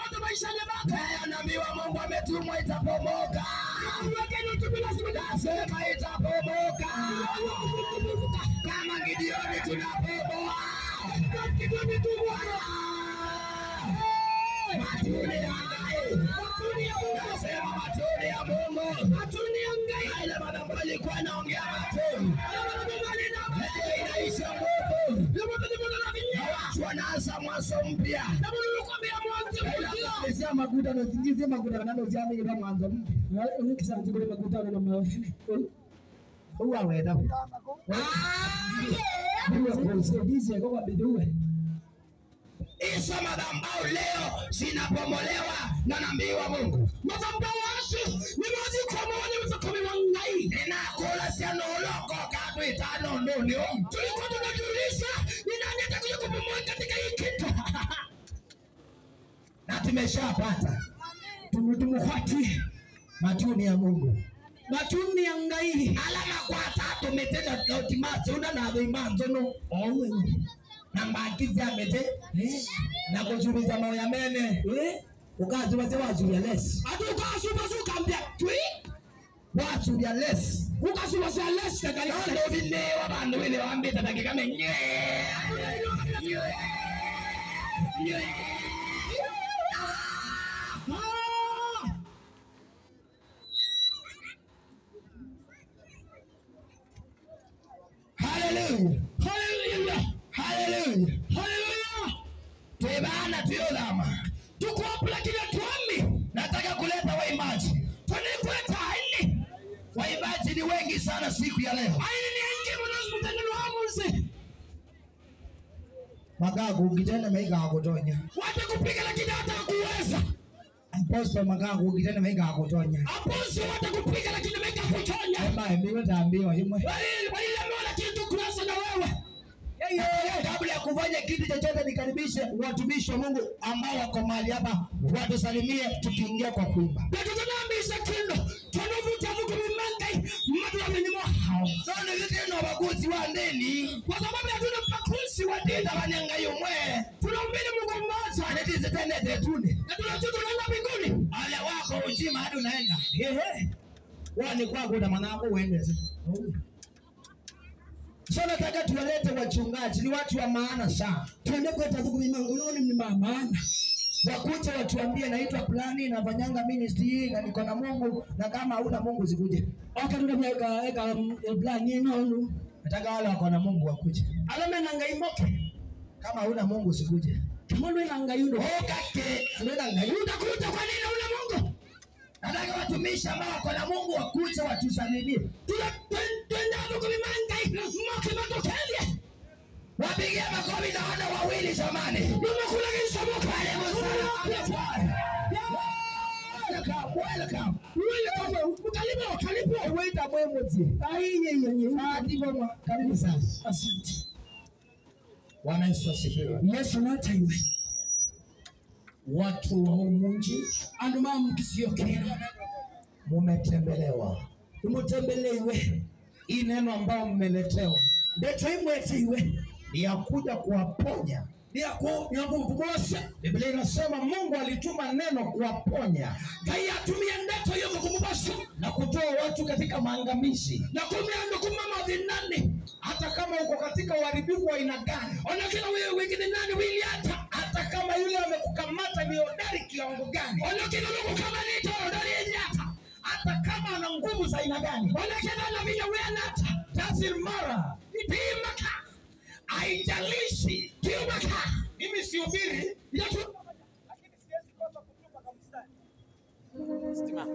moto maishani mwako. nabii wa Mungu ametumwa itapomoka. Nasema itapomoka. Kama Gideoni tunapomoa. Gideoni tunapomoa. Matuni ya Ngai. Nasema matuni ya Mungu. Matuni ya Ngai. Ile madhabahu ilikuwa inaongea matuni. Inaisha nguvu. Wanaanza mwanzo mpya. Sema maguta na zingizi maguta kanano ziame ile mwanzo mpya. Ukisanzi kule maguta na mawe. Huwa weda. Ndiye kwa biduwe. Hizo madhabahu leo zinapomolewa na nabii wa Mungu. Madhabahu wasu ni maji kwa mwani mtakome wa Ngai. Ninakula siano uloko katu itano nunio. Tulikuwa tunajulisha ni nani atakuja kupomoa katika hii kitu. Na tumeshapata. Tumufuatie matuni ya Mungu. Matuni ya Ngai. Alama kwa tatu metenda ultimate una na imanzo no. Na mbakizi amete na kujuliza mawe ya mene ukazi wazee wajulia less atukasuka mpya twi wajulia less ukasuka less ndio vile wabandu wale waambia dakika menye hallelujah hallelujah hallelujah hallelujah tebana tuyolama tuko hapo lakini tuami nataka kuleta waimbaji tunakwenda haini waimbaji ni wengi sana siku ya leo haini ni wengi mwanzo mtandao hamuzi Magagu kijana meiga hakutonya wata kupiga lakini hata kuweza Apostle Magagu kijana meiga hakutonya Apostle wata kupiga lakini meiga hakutonya Ema mbiwe taambiwa himwe wale ameona kitu kurasa na wewe kabla ya kufanya kitu chochote nikaribishe watumishi wa Mungu ambao wako mahali hapa watusalimie tukiingia kwa kuimba. Tunaambia kindo tunavuta vuko mmangai mtu amenimwa hao. Ndio ndio wabaguzi wa ndeni Kwa sababu hatuna mpakusi wa dini wananga yomwe. Tunaombea Mungu mmoja. Anatize tena tetune. Na tunajua tunaenda mbinguni. Ale wako ujima hadi unaenda. Ehe. Wani kwako na mwanako uende. Sasa nataka tuwalete wachungaji, ni watu wa maana sana. Tuende kwa tazuku mimanguloni ni maana. Wakuje watuambie naitwa plani nafanyanga ministry hii na niko na Mungu na kama huna Mungu sikuje. Akarudi eka plani nono. Nataka wale wako na Mungu wakuje. Alama na ngaimoke. Kama huna Mungu sikuje. Tumondo na ngayundo. Okake. Nenda ngayundo kuta kwa nini huna Mungu? Nataka watumishi ambao wako na Mungu wakuje watusalimie. Twende tazuku mimangai mmoke matokele. Wapigie makofi na wana wawili jamani. Nimekula kisomo pale Welcome. Welcome. Karibu. Waita mwemozi. Ndivyo karibu sana. Asante. Bwana Yesu asifiwe. Yesu nataiwe. Watu wa Mungu Anduma mkisiokera. mumetembelewa. Umutembelewe. Hii neno ambao mmeletewa Ndeto imwetiwe. ni ya kuja kuwaponya. Ni kumubosha. Biblia inasema Mungu alituma neno kuwaponya. Kaya atumia ndeto hiyo kumubosha Na kutoa watu katika maangamizi. na kumendo kumama dhinani. Hata kama uko katika uharibifu wa aina gani. Onakina wewe wengine nani wili Hata kama yule amekukamata ni hodari kiwango gani. Onakina Mungu kama nito ndani yenyata. Hata kama ana nguvu za aina gani. Onakina na vinya weanata. Doesn't matter. Ipimaka. Haijalishi. Kiumaka. Mimi sihubiri. Yetu. Lakini siwezi kosa kutupa kwa mstari. Stima.